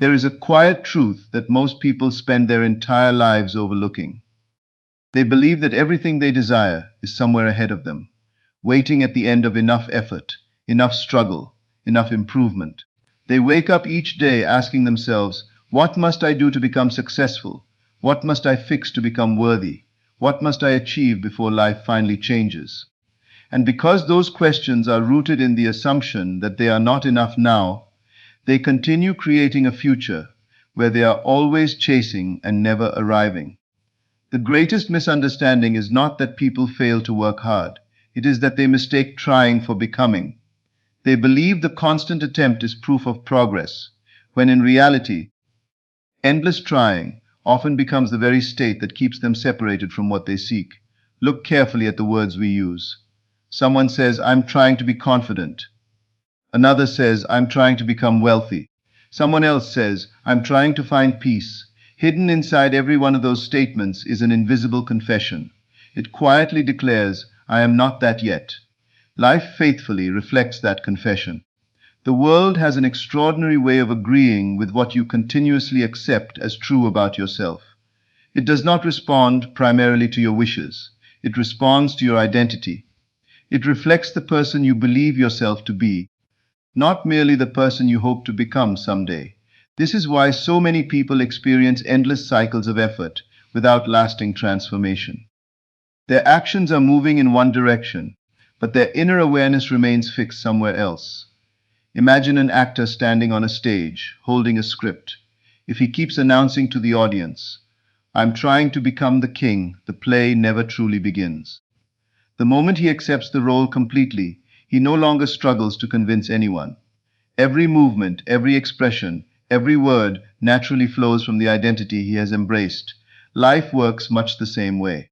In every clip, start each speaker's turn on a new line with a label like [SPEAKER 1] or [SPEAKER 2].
[SPEAKER 1] There is a quiet truth that most people spend their entire lives overlooking. They believe that everything they desire is somewhere ahead of them, waiting at the end of enough effort, enough struggle, enough improvement. They wake up each day asking themselves, what must I do to become successful? What must I fix to become worthy? What must I achieve before life finally changes? And because those questions are rooted in the assumption that they are not enough now, they continue creating a future where they are always chasing and never arriving. The greatest misunderstanding is not that people fail to work hard. It is that they mistake trying for becoming. They believe the constant attempt is proof of progress, when in reality, endless trying often becomes the very state that keeps them separated from what they seek. Look carefully at the words we use. Someone says, I'm trying to be confident. Another says, I'm trying to become wealthy. Someone else says, I'm trying to find peace. Hidden inside every one of those statements is an invisible confession. It quietly declares, I am not that yet. Life faithfully reflects that confession. The world has an extraordinary way of agreeing with what you continuously accept as true about yourself. It does not respond primarily to your wishes. It responds to your identity. It reflects the person you believe yourself to be, not merely the person you hope to become someday. This is why so many people experience endless cycles of effort without lasting transformation. Their actions are moving in one direction, but their inner awareness remains fixed somewhere else. Imagine an actor standing on a stage, holding a script. If he keeps announcing to the audience, I'm trying to become the king, the play never truly begins. The moment he accepts the role completely, he no longer struggles to convince anyone. Every movement, every expression, every word naturally flows from the identity he has embraced. Life works much the same way.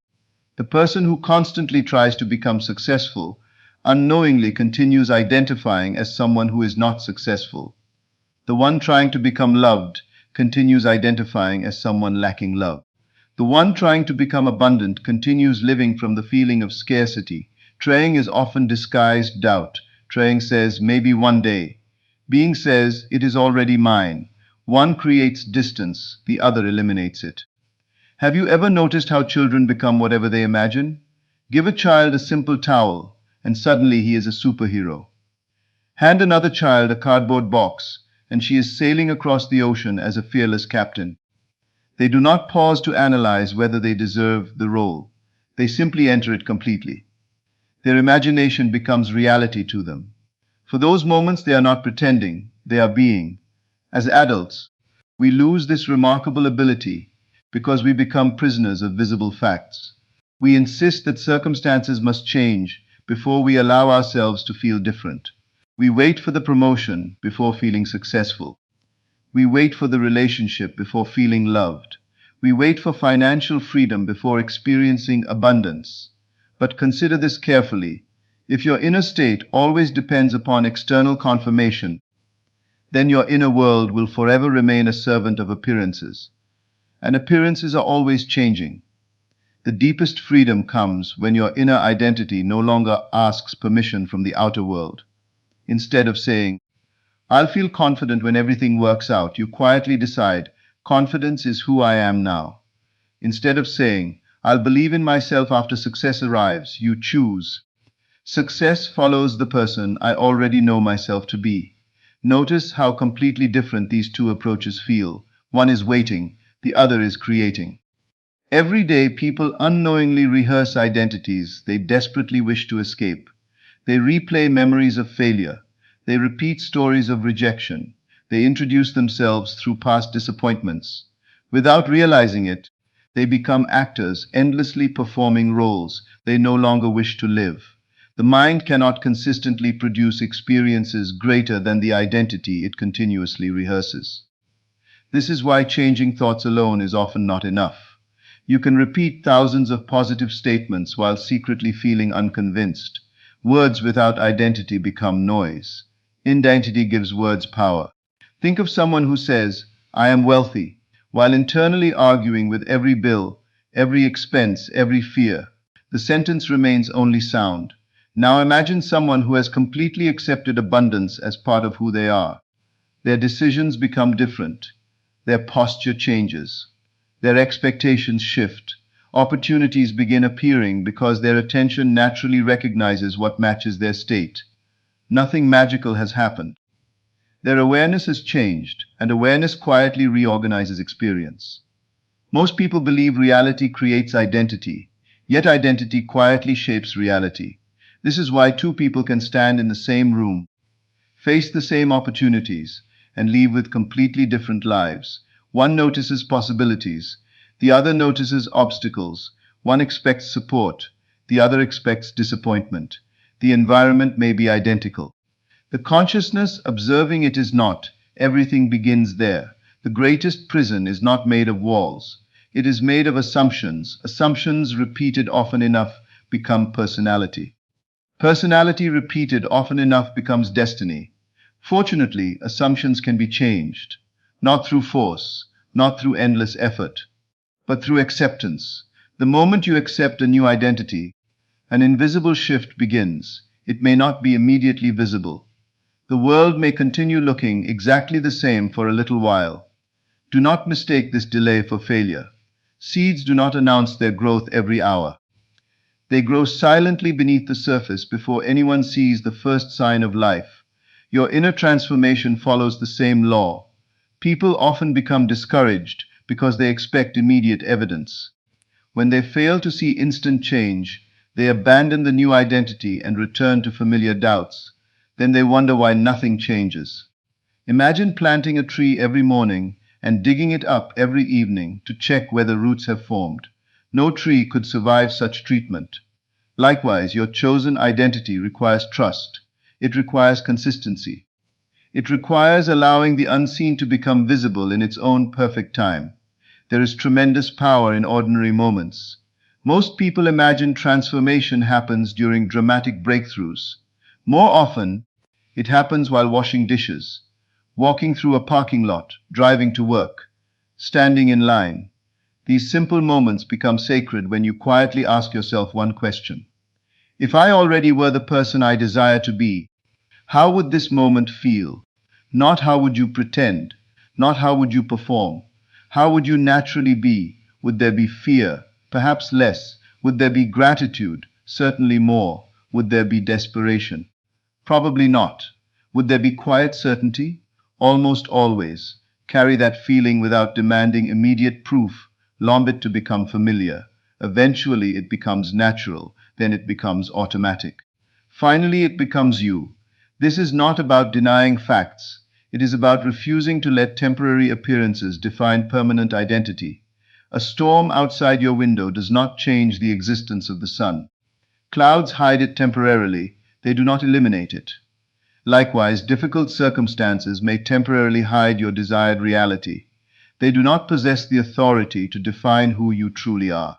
[SPEAKER 1] The person who constantly tries to become successful unknowingly continues identifying as someone who is not successful. The one trying to become loved continues identifying as someone lacking love. The one trying to become abundant continues living from the feeling of scarcity. Trying is often disguised doubt. Trying says, maybe one day. Being says, it is already mine. One creates distance, the other eliminates it. Have you ever noticed how children become whatever they imagine? Give a child a simple towel, and suddenly he is a superhero. Hand another child a cardboard box, and she is sailing across the ocean as a fearless captain. They do not pause to analyze whether they deserve the role. They simply enter it completely. Their imagination becomes reality to them. For those moments, they are not pretending, they are being. As adults, we lose this remarkable ability because we become prisoners of visible facts. We insist that circumstances must change before we allow ourselves to feel different. We wait for the promotion before feeling successful. We wait for the relationship before feeling loved. We wait for financial freedom before experiencing abundance. But consider this carefully. If your inner state always depends upon external confirmation, then your inner world will forever remain a servant of appearances. And appearances are always changing. The deepest freedom comes when your inner identity no longer asks permission from the outer world. Instead of saying, I'll feel confident when everything works out, you quietly decide, confidence is who I am now. Instead of saying, I'll believe in myself after success arrives, you choose, success follows the person I already know myself to be. Notice how completely different these two approaches feel. One is waiting, the other is creating. Every day, people unknowingly rehearse identities they desperately wish to escape. They replay memories of failure. They repeat stories of rejection. They introduce themselves through past disappointments. Without realizing it, they become actors, endlessly performing roles they no longer wish to live. The mind cannot consistently produce experiences greater than the identity it continuously rehearses. This is why changing thoughts alone is often not enough. You can repeat thousands of positive statements while secretly feeling unconvinced. Words without identity become noise. Identity gives words power. Think of someone who says, I am wealthy, while internally arguing with every bill, every expense, every fear. The sentence remains only sound. Now imagine someone who has completely accepted abundance as part of who they are. Their decisions become different. their posture changes. Their expectations shift. Opportunities begin appearing because their attention naturally recognizes what matches their state. Nothing magical has happened. Their awareness has changed, and awareness quietly reorganizes experience. Most people believe reality creates identity, yet identity quietly shapes reality. This is why two people can stand in the same room, face the same opportunities, and leave with completely different lives. One notices possibilities, the other notices obstacles. One expects support, the other expects disappointment. The environment may be identical. The consciousness observing it is not. Everything begins there. The greatest prison is not made of walls. It is made of assumptions. Assumptions repeated often enough become personality. Personality repeated often enough becomes destiny. Fortunately, assumptions can be changed, not through force, not through endless effort, but through acceptance. The moment you accept a new identity, an invisible shift begins. It may not be immediately visible. The world may continue looking exactly the same for a little while. Do not mistake this delay for failure. Seeds do not announce their growth every hour. They grow silently beneath the surface before anyone sees the first sign of life. Your inner transformation follows the same law. People often become discouraged because they expect immediate evidence. When they fail to see instant change, they abandon the new identity and return to familiar doubts. Then they wonder why nothing changes. Imagine planting a tree every morning and digging it up every evening to check whether roots have formed. No tree could survive such treatment. Likewise, your chosen identity requires trust. It requires consistency. It requires allowing the unseen to become visible in its own perfect time. There is tremendous power in ordinary moments. Most people imagine transformation happens during dramatic breakthroughs. More often, it happens while washing dishes, walking through a parking lot, driving to work, standing in line. These simple moments become sacred when you quietly ask yourself one question. If I already were the person I desire to be, how would this moment feel? Not how would you pretend, not how would you perform. How would you naturally be? Would there be fear? Perhaps less. Would there be gratitude? Certainly more. Would there be desperation? Probably not. Would there be quiet certainty? Almost always. Carry that feeling without demanding immediate proof. Long it to become familiar. Eventually it becomes natural. Then it becomes automatic. Finally it becomes you. This is not about denying facts. It is about refusing to let temporary appearances define permanent identity. A storm outside your window does not change the existence of the sun. Clouds hide it temporarily. They do not eliminate it. Likewise, difficult circumstances may temporarily hide your desired reality. They do not possess the authority to define who you truly are.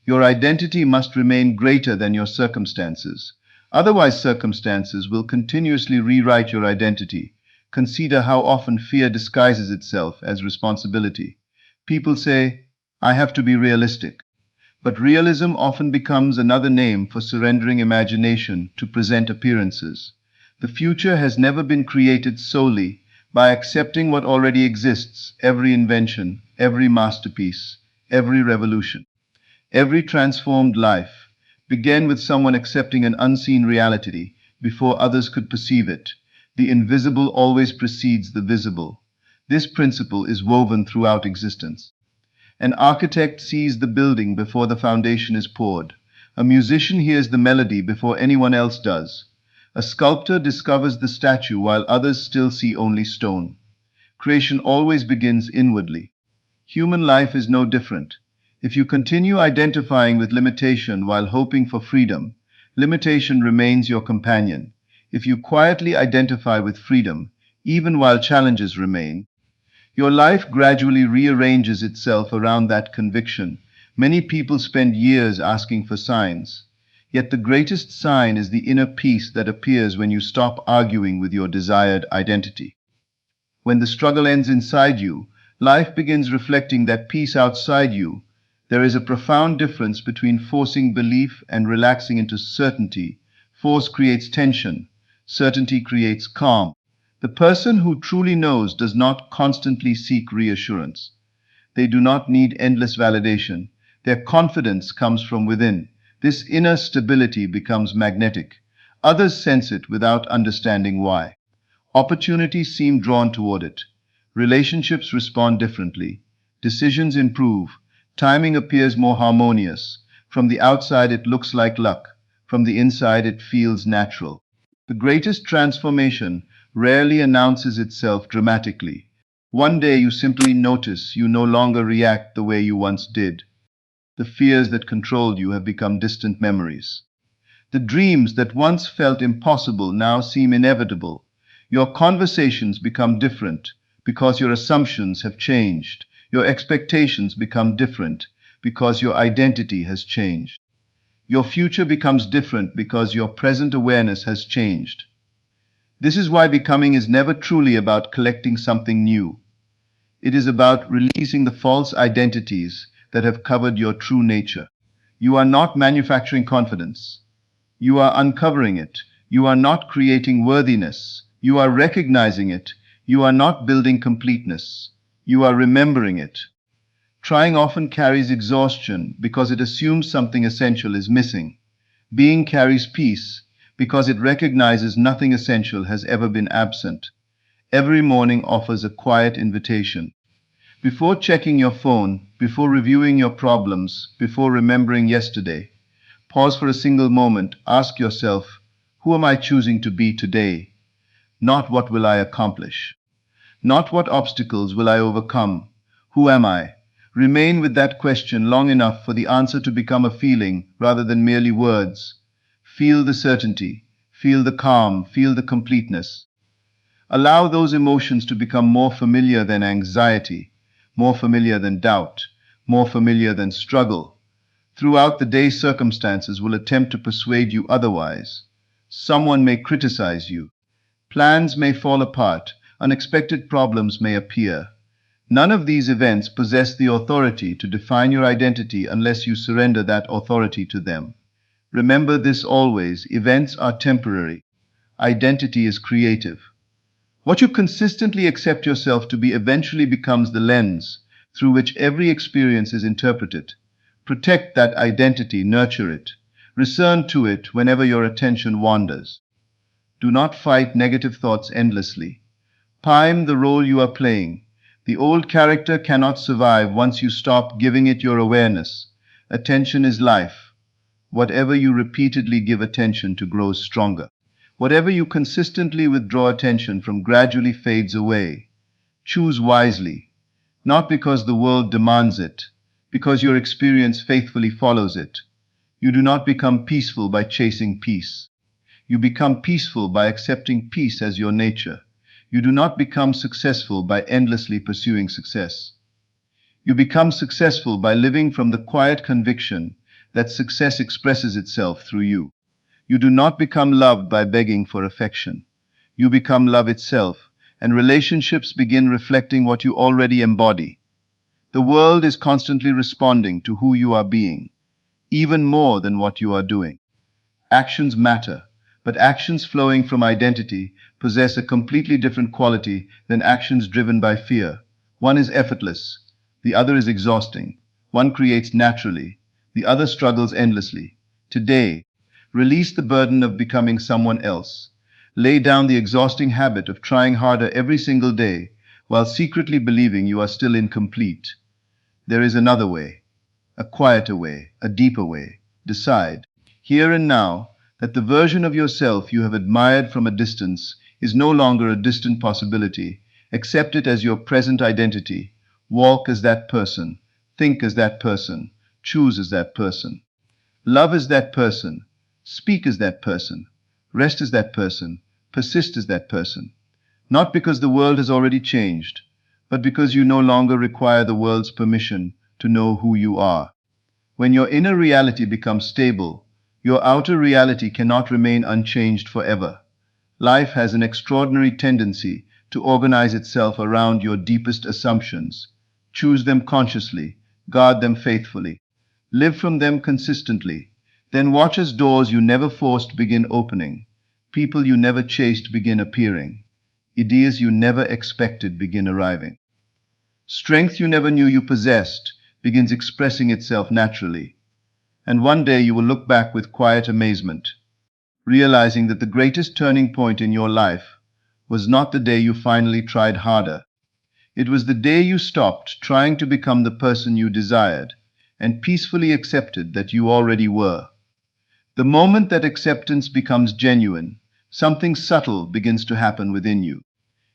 [SPEAKER 1] Your identity must remain greater than your circumstances. Otherwise, circumstances will continuously rewrite your identity. Consider how often fear disguises itself as responsibility. People say, I have to be realistic. But realism often becomes another name for surrendering imagination to present appearances. The future has never been created solely by accepting what already exists, every invention, every masterpiece, every revolution. Every transformed life began with someone accepting an unseen reality before others could perceive it. The invisible always precedes the visible. This principle is woven throughout existence. An architect sees the building before the foundation is poured. A musician hears the melody before anyone else does. A sculptor discovers the statue while others still see only stone. Creation always begins inwardly. Human life is no different. If you continue identifying with limitation while hoping for freedom, limitation remains your companion. If you quietly identify with freedom, even while challenges remain, your life gradually rearranges itself around that conviction. Many people spend years asking for signs, yet the greatest sign is the inner peace that appears when you stop arguing with your desired identity. When the struggle ends inside you, life begins reflecting that peace outside you. There is a profound difference between forcing belief and relaxing into certainty. Force creates tension. Certainty creates calm. The person who truly knows does not constantly seek reassurance. They do not need endless validation. Their confidence comes from within. This inner stability becomes magnetic. Others sense it without understanding why. Opportunities seem drawn toward it. Relationships respond differently. Decisions improve. Timing appears more harmonious. From the outside, it looks like luck. From the inside, it feels natural. The greatest transformation rarely announces itself dramatically. One day you simply notice you no longer react the way you once did. The fears that controlled you have become distant memories. The dreams that once felt impossible now seem inevitable. Your conversations become different because your assumptions have changed. Your expectations become different because your identity has changed. Your future becomes different because your present awareness has changed. This is why becoming is never truly about collecting something new. It is about releasing the false identities that have covered your true nature. You are not manufacturing confidence. You are uncovering it. You are not creating worthiness. You are recognizing it. You are not building completeness. You are remembering it. Trying often carries exhaustion because it assumes something essential is missing. Being carries peace because it recognizes nothing essential has ever been absent. Every morning offers a quiet invitation. Before checking your phone, before reviewing your problems, before remembering yesterday, pause for a single moment. Ask yourself, who am I choosing to be today? Not what will I accomplish? Not what obstacles will I overcome? Who am I? Remain with that question long enough for the answer to become a feeling rather than merely words. Feel the certainty, feel the calm, feel the completeness. Allow those emotions to become more familiar than anxiety, more familiar than doubt, more familiar than struggle. Throughout the day, circumstances will attempt to persuade you otherwise. Someone may criticize you. Plans may fall apart. Unexpected problems may appear. None of these events possess the authority to define your identity unless you surrender that authority to them. Remember this always: events are temporary. Identity is creative. What you consistently accept yourself to be eventually becomes the lens through which every experience is interpreted. Protect that identity, nurture it. Return to it whenever your attention wanders. Do not fight negative thoughts endlessly. Time the role you are playing. The old character cannot survive once you stop giving it your awareness. Attention is life. Whatever you repeatedly give attention to grows stronger. Whatever you consistently withdraw attention from gradually fades away. Choose wisely, not because the world demands it, because your experience faithfully follows it. You do not become peaceful by chasing peace. You become peaceful by accepting peace as your nature. You do not become successful by endlessly pursuing success. You become successful by living from the quiet conviction that success expresses itself through you. You do not become loved by begging for affection. You become love itself, and relationships begin reflecting what you already embody. The world is constantly responding to who you are being, even more than what you are doing. Actions matter, but actions flowing from identity possess a completely different quality than actions driven by fear. One is effortless, the other is exhausting. One creates naturally, the other struggles endlessly. Today, release the burden of becoming someone else. Lay down the exhausting habit of trying harder every single day while secretly believing you are still incomplete. There is another way, a quieter way, a deeper way. Decide, here and now, that the version of yourself you have admired from a distance is no longer a distant possibility. Accept it as your present identity. Walk as that person. Think as that person. Choose as that person. Love as that person. Speak as that person. Rest as that person. Persist as that person. Not because the world has already changed, but because you no longer require the world's permission to know who you are. When your inner reality becomes stable, your outer reality cannot remain unchanged forever. Life has an extraordinary tendency to organize itself around your deepest assumptions. Choose them consciously, guard them faithfully, live from them consistently. Then watch as doors you never forced begin opening, people you never chased begin appearing. Ideas you never expected begin arriving. Strength you never knew you possessed begins expressing itself naturally. And one day you will look back with quiet amazement, realizing that the greatest turning point in your life was not the day you finally tried harder. It was the day you stopped trying to become the person you desired and peacefully accepted that you already were. The moment that acceptance becomes genuine, something subtle begins to happen within you.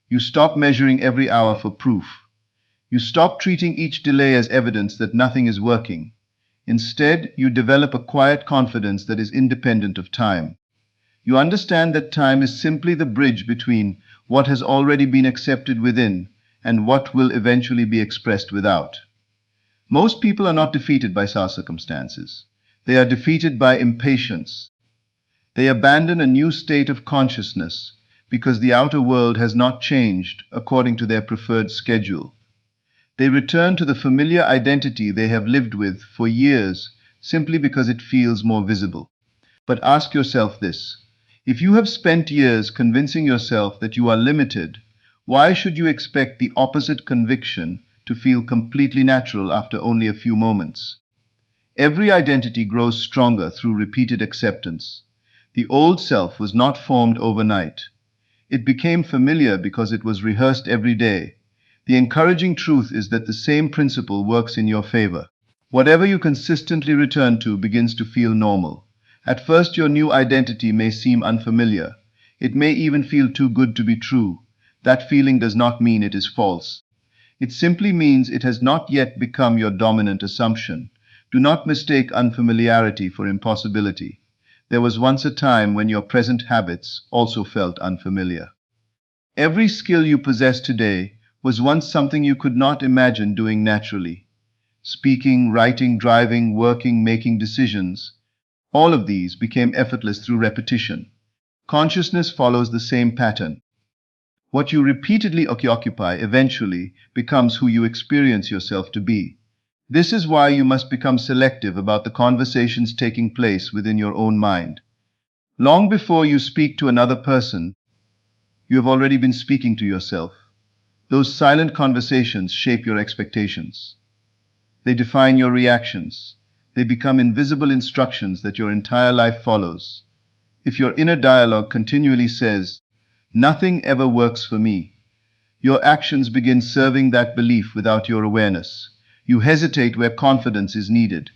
[SPEAKER 1] You stop measuring every hour for proof. You stop treating each delay as evidence that nothing is working. Instead, you develop a quiet confidence that is independent of time. You understand that time is simply the bridge between what has already been accepted within and what will eventually be expressed without. Most people are not defeated by circumstances. They are defeated by impatience. They abandon a new state of consciousness because the outer world has not changed according to their preferred schedule. They return to the familiar identity they have lived with for years simply because it feels more visible. But ask yourself this: if you have spent years convincing yourself that you are limited, why should you expect the opposite conviction to feel completely natural after only a few moments? Every identity grows stronger through repeated acceptance. The old self was not formed overnight. It became familiar because it was rehearsed every day. The encouraging truth is that the same principle works in your favor. Whatever you consistently return to begins to feel normal. At first, your new identity may seem unfamiliar. It may even feel too good to be true. That feeling does not mean it is false. It simply means it has not yet become your dominant assumption. Do not mistake unfamiliarity for impossibility. There was once a time when your present habits also felt unfamiliar. Every skill you possess today was once something you could not imagine doing naturally. Speaking, writing, driving, working, making decisions, all of these became effortless through repetition. Consciousness follows the same pattern. What you repeatedly occupy eventually becomes who you experience yourself to be. This is why you must become selective about the conversations taking place within your own mind. Long before you speak to another person, you have already been speaking to yourself. Those silent conversations shape your expectations. They define your reactions. They become invisible instructions that your entire life follows. If your inner dialogue continually says, "Nothing ever works for me," your actions begin serving that belief without your awareness. You hesitate where confidence is needed.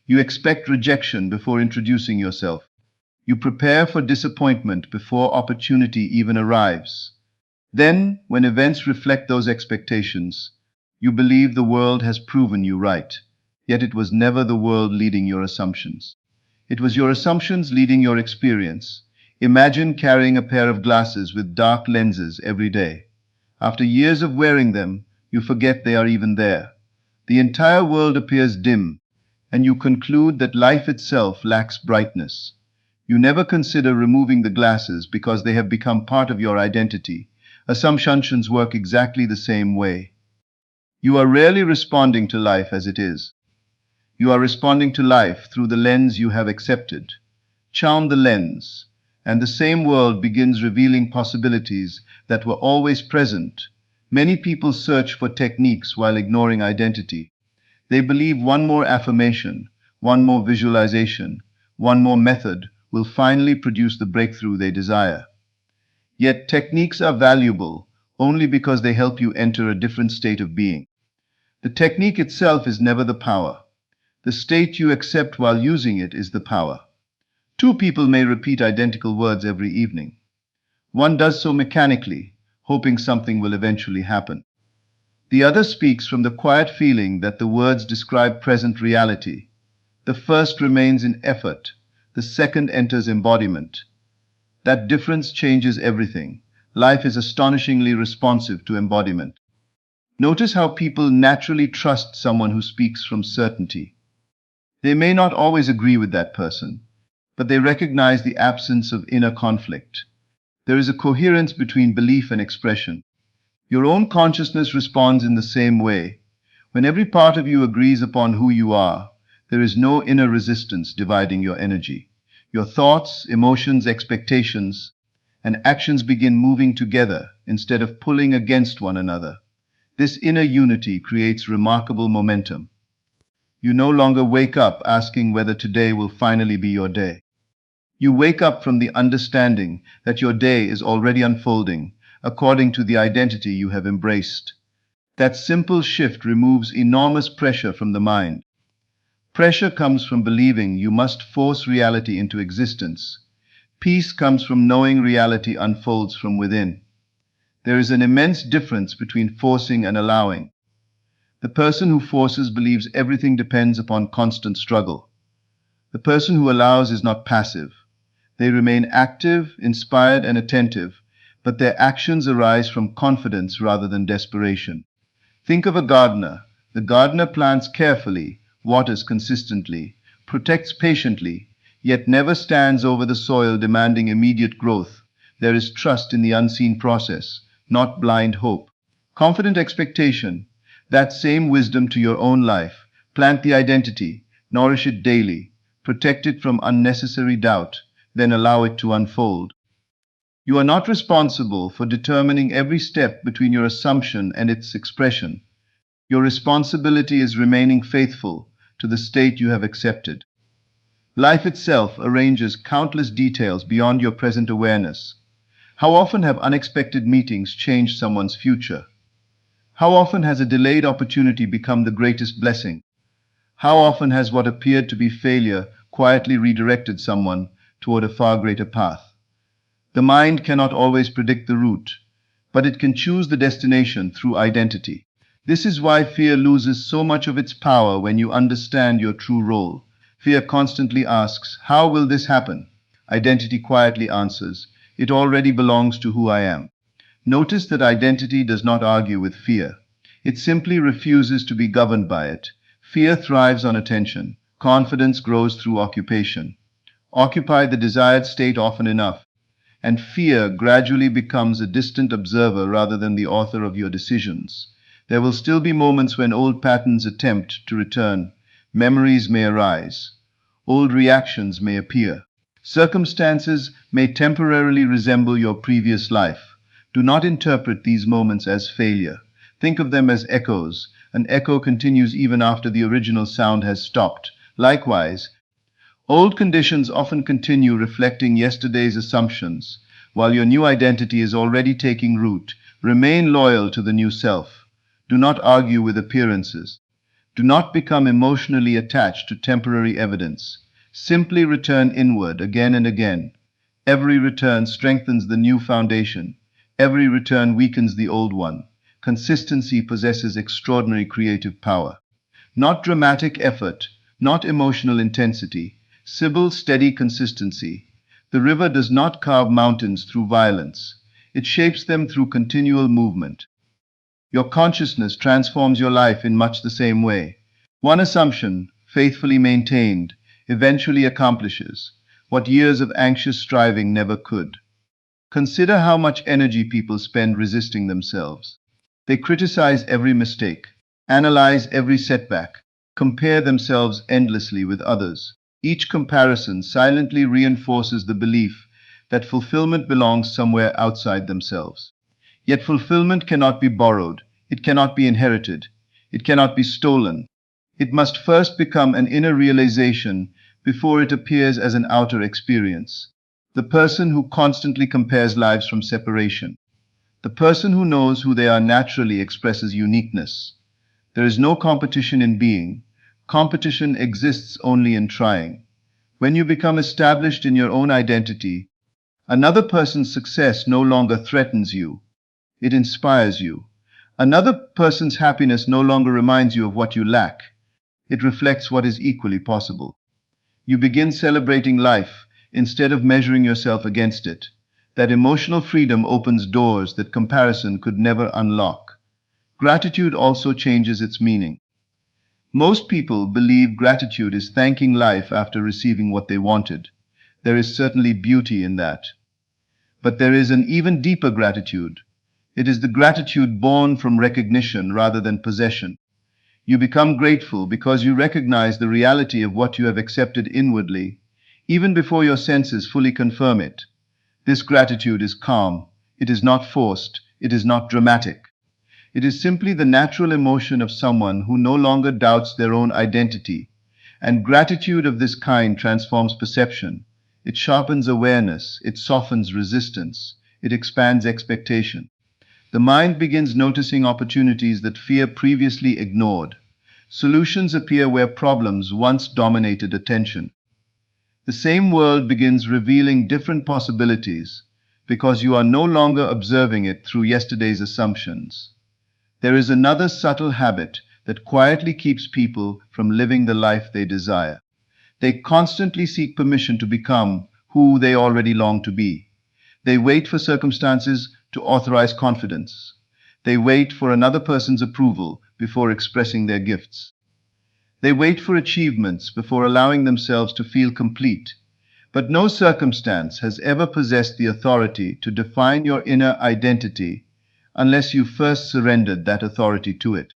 [SPEAKER 1] You expect rejection before introducing yourself. You prepare for disappointment before opportunity even arrives. Then, when events reflect those expectations, you believe the world has proven you right. Yet it was never the world leading your assumptions. It was your assumptions leading your experience. Imagine carrying a pair of glasses with dark lenses every day. After years of wearing them, you forget they are even there. The entire world appears dim, and you conclude that life itself lacks brightness. You never consider removing the glasses because they have become part of your identity. Assumptions work exactly the same way. You are rarely responding to life as it is. You are responding to life through the lens you have accepted. Charm the lens, and the same world begins revealing possibilities that were always present. Many people search for techniques while ignoring identity. They believe one more affirmation, one more visualization, one more method will finally produce the breakthrough they desire. Yet techniques are valuable only because they help you enter a different state of being. The technique itself is never the power. The state you accept while using it is the power. Two people may repeat identical words every evening. One does so mechanically, hoping something will eventually happen. The other speaks from the quiet feeling that the words describe present reality. The first remains in effort, the second enters embodiment. That difference changes everything. Life is astonishingly responsive to embodiment. Notice how people naturally trust someone who speaks from certainty. They may not always agree with that person, but they recognize the absence of inner conflict. There is a coherence between belief and expression. Your own consciousness responds in the same way. When every part of you agrees upon who you are, there is no inner resistance dividing your energy. Your thoughts, emotions, expectations, and actions begin moving together. instead of pulling against one another. This inner unity creates remarkable momentum. You no longer wake up asking whether today will finally be your day. You wake up from the understanding that your day is already unfolding according to the identity you have embraced. That simple shift removes enormous pressure from the mind. Pressure comes from believing you must force reality into existence. Peace comes from knowing reality unfolds from within. There is an immense difference between forcing and allowing. The person who forces believes everything depends upon constant struggle. The person who allows is not passive. They remain active, inspired, and attentive, but their actions arise from confidence rather than desperation. Think of a gardener. The gardener plants carefully, waters consistently, protects patiently, yet never stands over the soil demanding immediate growth. There is trust in the unseen process, not blind hope. Confident expectation, that same wisdom to your own life. Plant the identity, nourish it daily, protect it from unnecessary doubt, then allow it to unfold. You are not responsible for determining every step between your assumption and its expression. Your responsibility is remaining faithful to the state you have accepted. Life itself arranges countless details beyond your present awareness. How often have unexpected meetings changed someone's future? How often has a delayed opportunity become the greatest blessing? How often has what appeared to be failure quietly redirected someone toward a far greater path? The mind cannot always predict the route, but it can choose the destination through identity. This is why fear loses so much of its power when you understand your true role. Fear constantly asks, "How will this happen?" Identity quietly answers, "It already belongs to who I am." Notice that identity does not argue with fear. It simply refuses to be governed by it. Fear thrives on attention. Confidence grows through occupation. Occupy the desired state often enough, and fear gradually becomes a distant observer rather than the author of your decisions. There will still be moments when old patterns attempt to return. Memories may arise. Old reactions may appear. Circumstances may temporarily resemble your previous life. Do not interpret these moments as failure. Think of them as echoes. An echo continues even after the original sound has stopped. Likewise, old conditions often continue reflecting yesterday's assumptions. While your new identity is already taking root, remain loyal to the new self. Do not argue with appearances. Do not become emotionally attached to temporary evidence. Simply return inward again and again. Every return strengthens the new foundation. Every return weakens the old one. Consistency possesses extraordinary creative power. Not dramatic effort, not emotional intensity, simple, steady consistency. The river does not carve mountains through violence. It shapes them through continual movement. Your consciousness transforms your life in much the same way. One assumption, faithfully maintained, eventually accomplishes what years of anxious striving never could. Consider how much energy people spend resisting themselves. They criticize every mistake, analyze every setback, compare themselves endlessly with others. Each comparison silently reinforces the belief that fulfillment belongs somewhere outside themselves. Yet fulfillment cannot be borrowed, it cannot be inherited, it cannot be stolen. It must first become an inner realization before it appears as an outer experience. The person who constantly compares lives from separation. The person who knows who they are naturally expresses uniqueness. There is no competition in being. Competition exists only in trying. When you become established in your own identity, another person's success no longer threatens you. It inspires you. Another person's happiness no longer reminds you of what you lack. It reflects what is equally possible. You begin celebrating life instead of measuring yourself against it. That emotional freedom opens doors that comparison could never unlock. Gratitude also changes its meaning. Most people believe gratitude is thanking life after receiving what they wanted. There is certainly beauty in that. But there is an even deeper gratitude. It is the gratitude born from recognition rather than possession. You become grateful because you recognize the reality of what you have accepted inwardly, even before your senses fully confirm it. This gratitude is calm. It is not forced. It is not dramatic. It is simply the natural emotion of someone who no longer doubts their own identity. And gratitude of this kind transforms perception. It sharpens awareness, it softens resistance, it expands expectation. The mind begins noticing opportunities that fear previously ignored. Solutions appear where problems once dominated attention. The same world begins revealing different possibilities because you are no longer observing it through yesterday's assumptions. There is another subtle habit that quietly keeps people from living the life they desire. They constantly seek permission to become who they already long to be. They wait for circumstances to authorize confidence. They wait for another person's approval before expressing their gifts. They wait for achievements before allowing themselves to feel complete. But no circumstance has ever possessed the authority to define your inner identity unless you first surrendered that authority to it.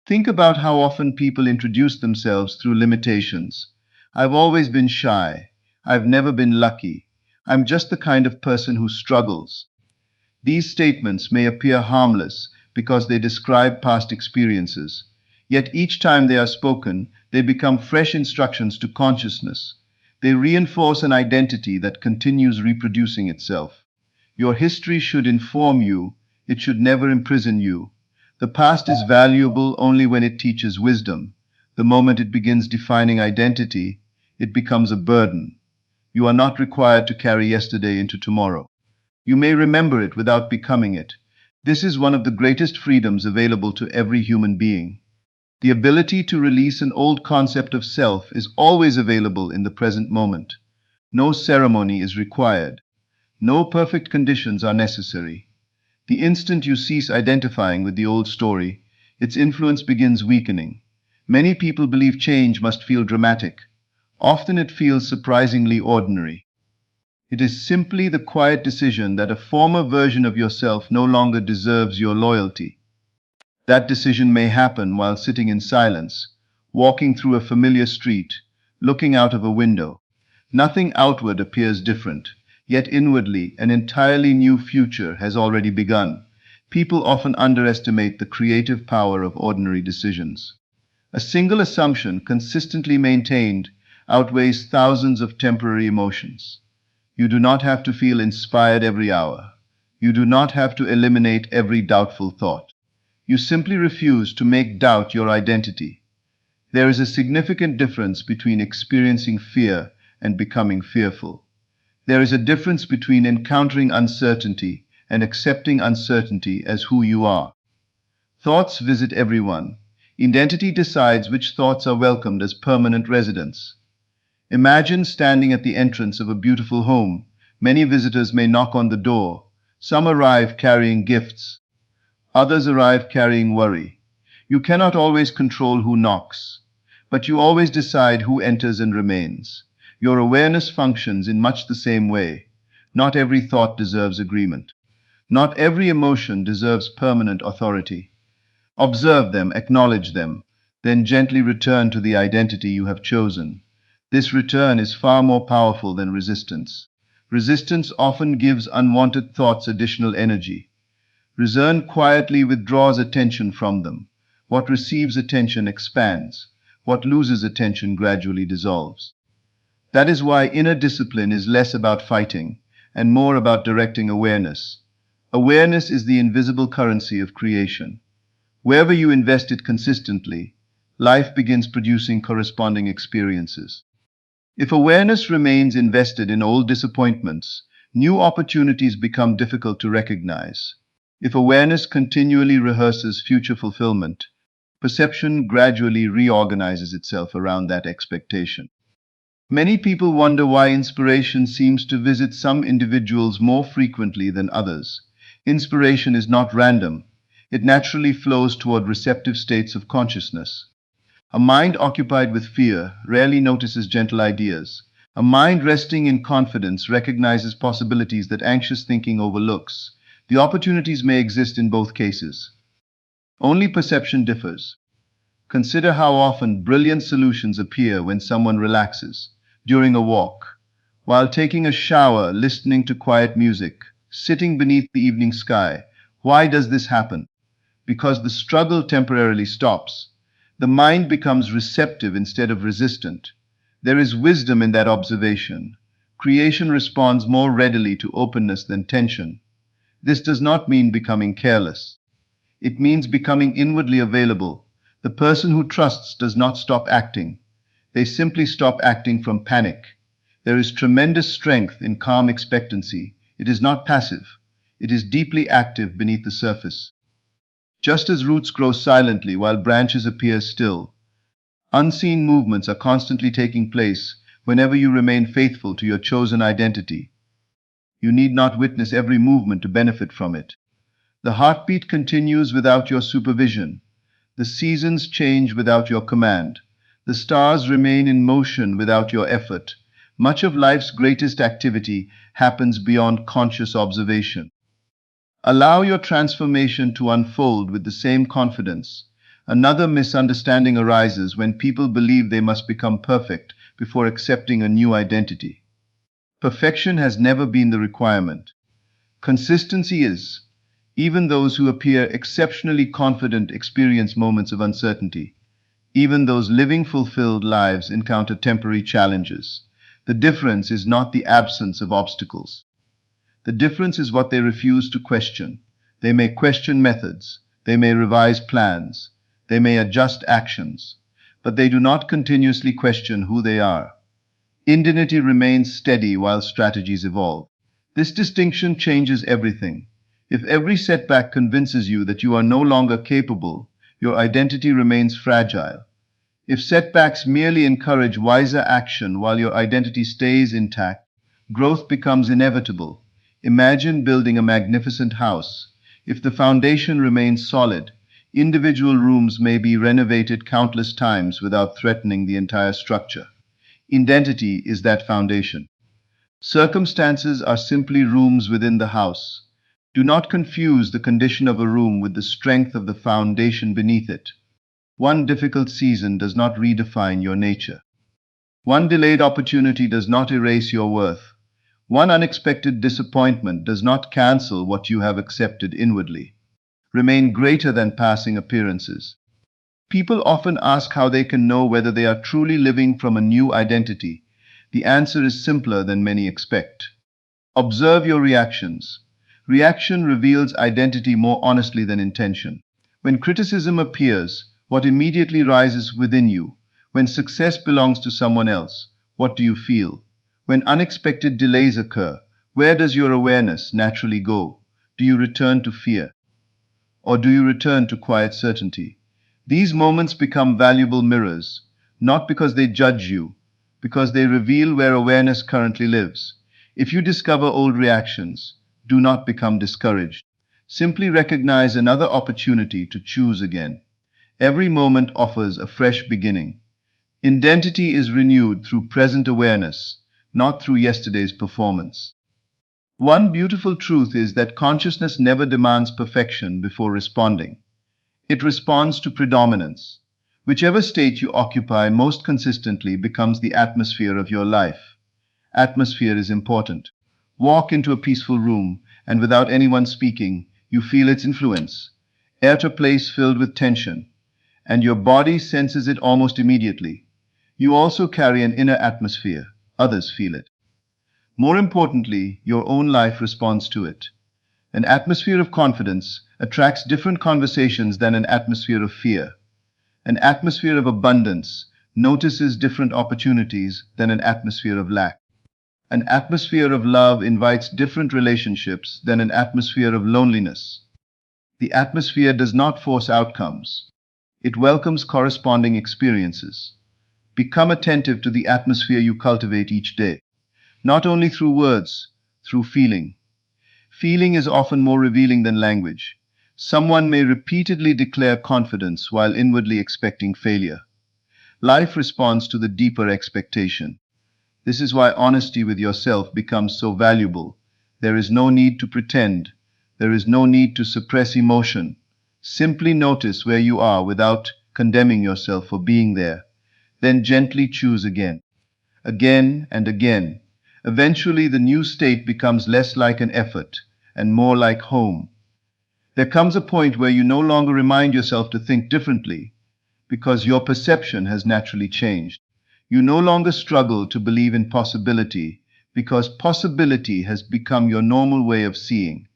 [SPEAKER 1] Think about how often people introduce themselves through limitations. I've always been shy. I've never been lucky. I'm just the kind of person who struggles. These statements may appear harmless because they describe past experiences. Yet each time they are spoken, they become fresh instructions to consciousness. They reinforce an identity that continues reproducing itself. Your history should inform you, it should never imprison you. The past is valuable only when it teaches wisdom. The moment it begins defining identity, it becomes a burden. You are not required to carry yesterday into tomorrow. You may remember it without becoming it. This is one of the greatest freedoms available to every human being. The ability to release an old concept of self is always available in the present moment. No ceremony is required. No perfect conditions are necessary. The instant you cease identifying with the old story, its influence begins weakening. Many people believe change must feel dramatic. Often it feels surprisingly ordinary. It is simply the quiet decision that a former version of yourself no longer deserves your loyalty. That decision may happen while sitting in silence, walking through a familiar street, looking out of a window. Nothing outward appears different, yet inwardly an entirely new future has already begun. People often underestimate the creative power of ordinary decisions. A single assumption consistently maintained outweighs thousands of temporary emotions. You do not have to feel inspired every hour. You do not have to eliminate every doubtful thought. You simply refuse to make doubt your identity. There is a significant difference between experiencing fear and becoming fearful. There is a difference between encountering uncertainty and accepting uncertainty as who you are. Thoughts visit everyone. Identity decides which thoughts are welcomed as permanent residents. Imagine standing at the entrance of a beautiful home. Many visitors may knock on the door. Some arrive carrying gifts. Others arrive carrying worry. You cannot always control who knocks, but you always decide who enters and remains. Your awareness functions in much the same way. Not every thought deserves agreement. Not every emotion deserves permanent authority. Observe them, acknowledge them, then gently return to the identity you have chosen. This return is far more powerful than resistance. Resistance often gives unwanted thoughts additional energy. Return quietly withdraws attention from them. What receives attention expands. What loses attention gradually dissolves. That is why inner discipline is less about fighting and more about directing awareness. Awareness is the invisible currency of creation. Wherever you invest it consistently, life begins producing corresponding experiences. If awareness remains invested in old disappointments, new opportunities become difficult to recognize. If awareness continually rehearses future fulfillment, perception gradually reorganizes itself around that expectation. Many people wonder why inspiration seems to visit some individuals more frequently than others. Inspiration is not random. It naturally flows toward receptive states of consciousness. A mind occupied with fear rarely notices gentle ideas. A mind resting in confidence recognizes possibilities that anxious thinking overlooks. The opportunities may exist in both cases. Only perception differs. Consider how often brilliant solutions appear when someone relaxes, during a walk, while taking a shower, listening to quiet music, sitting beneath the evening sky, Why does this happen? Because the struggle temporarily stops. The mind becomes receptive instead of resistant. There is wisdom in that observation. Creation responds more readily to openness than tension. This does not mean becoming careless. It means becoming inwardly available. The person who trusts does not stop acting. They simply stop acting from panic. There is tremendous strength in calm expectancy. It is not passive. It is deeply active beneath the surface. Just as roots grow silently while branches appear still, unseen movements are constantly taking place whenever you remain faithful to your chosen identity. You need not witness every movement to benefit from it. The heartbeat continues without your supervision. The seasons change without your command. The stars remain in motion without your effort. Much of life's greatest activity happens beyond conscious observation. Allow your transformation to unfold with the same confidence. Another misunderstanding arises when people believe they must become perfect before accepting a new identity. Perfection has never been the requirement. Consistency is. Even those who appear exceptionally confident experience moments of uncertainty. Even those living fulfilled lives encounter temporary challenges. The difference is not the absence of obstacles. The difference is what they refuse to question. They may question methods, they may revise plans, they may adjust actions, but they do not continuously question who they are. Identity remains steady while strategies evolve. This distinction changes everything. If every setback convinces you that you are no longer capable, your identity remains fragile. If setbacks merely encourage wiser action while your identity stays intact, growth becomes inevitable. Imagine building a magnificent house. If the foundation remains solid, individual rooms may be renovated countless times without threatening the entire structure. Identity is that foundation. Circumstances are simply rooms within the house. Do not confuse the condition of a room with the strength of the foundation beneath it. One difficult season does not redefine your nature. One delayed opportunity does not erase your worth. One unexpected disappointment does not cancel what you have accepted inwardly. Remain greater than passing appearances. People often ask how they can know whether they are truly living from a new identity. The answer is simpler than many expect. Observe your reactions. Reaction reveals identity more honestly than intention. When criticism appears, what immediately rises within you? When success belongs to someone else, what do you feel? When unexpected delays occur, where does your awareness naturally go? Do you return to fear? Or do you return to quiet certainty? These moments become valuable mirrors, not because they judge you, because they reveal where awareness currently lives. If you discover old reactions, do not become discouraged. Simply recognize another opportunity to choose again. Every moment offers a fresh beginning. Identity is renewed through present awareness, not through yesterday's performance. One beautiful truth is that consciousness never demands perfection before responding. It responds to predominance. Whichever state you occupy most consistently becomes the atmosphere of your life. Atmosphere is important. Walk into a peaceful room, and without anyone speaking, you feel its influence. Enter a place filled with tension, and your body senses it almost immediately. You also carry an inner atmosphere. Others feel it. More importantly, your own life responds to it. An atmosphere of confidence attracts different conversations than an atmosphere of fear. An atmosphere of abundance notices different opportunities than an atmosphere of lack. An atmosphere of love invites different relationships than an atmosphere of loneliness. The atmosphere does not force outcomes. It welcomes corresponding experiences. Become attentive to the atmosphere you cultivate each day, not only through words, through feeling. Feeling is often more revealing than language. Someone may repeatedly declare confidence while inwardly expecting failure. Life responds to the deeper expectation. This is why honesty with yourself becomes so valuable. There is no need to pretend. There is no need to suppress emotion. Simply notice where you are without condemning yourself for being there. Then gently choose again, again and again. Eventually, the new state becomes less like an effort and more like home. There comes a point where you no longer remind yourself to think differently because your perception has naturally changed. You no longer struggle to believe in possibility because possibility has become your normal way of seeing.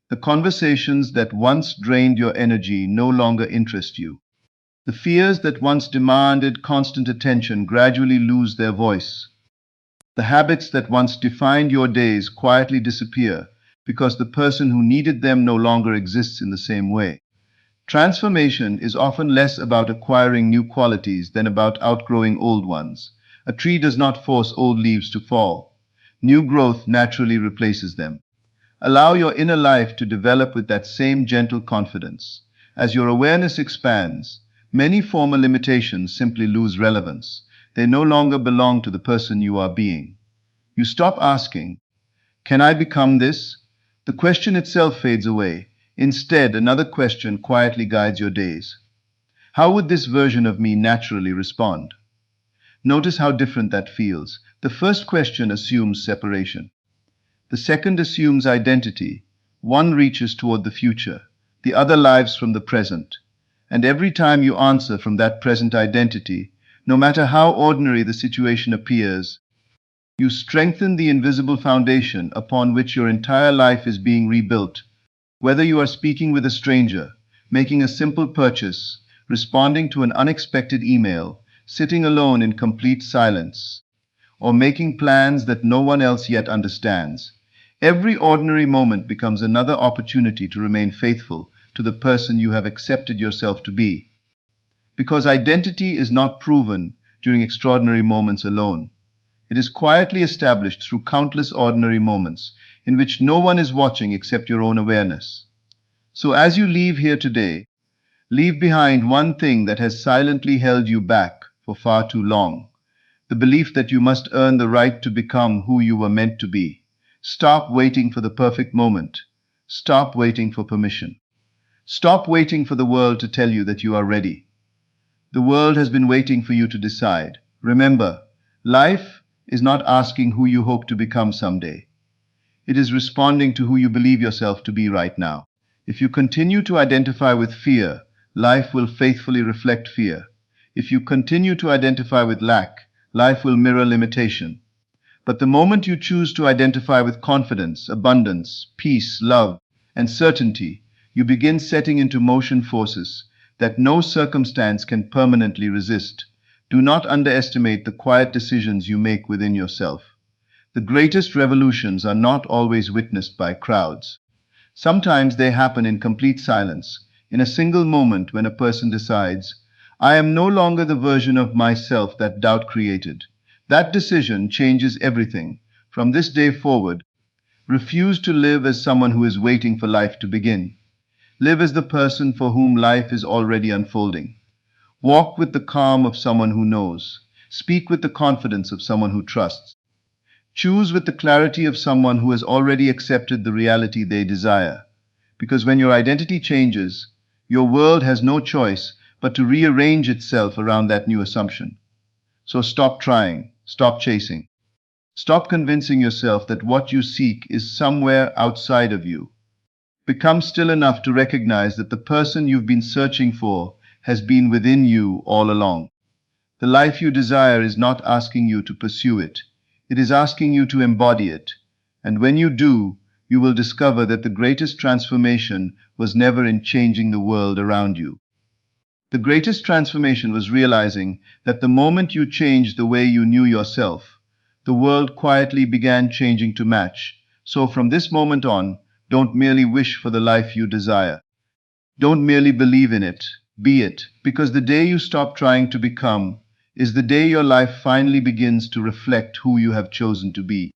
[SPEAKER 1] The conversations that once drained your energy no longer interest you. The fears that once demanded constant attention gradually lose their voice. The habits that once defined your days quietly disappear because the person who needed them no longer exists in the same way. Transformation is often less about acquiring new qualities than about outgrowing old ones. A tree does not force old leaves to fall. New growth naturally replaces them. Allow your inner life to develop with that same gentle confidence. As your awareness expands, many former limitations simply lose relevance. They no longer belong to the person you are being. You stop asking, "Can I become this?" The question itself fades away. Instead, another question quietly guides your days. How would this version of me naturally respond? Notice how different that feels. The first question assumes separation. The second assumes identity. One reaches toward the future, the other lives from the present. And every time you answer from that present identity, no matter how ordinary the situation appears, you strengthen the invisible foundation upon which your entire life is being rebuilt. Whether you are speaking with a stranger, making a simple purchase, responding to an unexpected email, sitting alone in complete silence, or making plans that no one else yet understands, every ordinary moment becomes another opportunity to remain faithful to the person you have accepted yourself to be. Because identity is not proven during extraordinary moments alone. It is quietly established through countless ordinary moments in which no one is watching except your own awareness. So as you leave here today, leave behind one thing that has silently held you back for far too long: the belief that you must earn the right to become who you were meant to be. Stop waiting for the perfect moment. Stop waiting for permission. Stop waiting for the world to tell you that you are ready. The world has been waiting for you to decide. Remember, life is not asking who you hope to become someday. It is responding to who you believe yourself to be right now. If you continue to identify with fear, life will faithfully reflect fear. If you continue to identify with lack, life will mirror limitation. But the moment you choose to identify with confidence, abundance, peace, love, and certainty, you begin setting into motion forces that no circumstance can permanently resist. Do not underestimate the quiet decisions you make within yourself. The greatest revolutions are not always witnessed by crowds. Sometimes they happen in complete silence, in a single moment when a person decides, "I am no longer the version of myself that doubt created." That decision changes everything. From this day forward, refuse to live as someone who is waiting for life to begin. Live as the person for whom life is already unfolding. Walk with the calm of someone who knows. Speak with the confidence of someone who trusts. Choose with the clarity of someone who has already accepted the reality they desire. Because when your identity changes, your world has no choice but to rearrange itself around that new assumption. So stop trying, stop chasing. Stop convincing yourself that what you seek is somewhere outside of you. Become still enough to recognize that the person you've been searching for has been within you all along. The life you desire is not asking you to pursue it. It is asking you to embody it. And when you do, you will discover that the greatest transformation was never in changing the world around you. The greatest transformation was realizing that the moment you changed the way you knew yourself, the world quietly began changing to match. So from this moment on, don't merely wish for the life you desire. Don't merely believe in it, be it, because the day you stop trying to become is the day your life finally begins to reflect who you have chosen to be.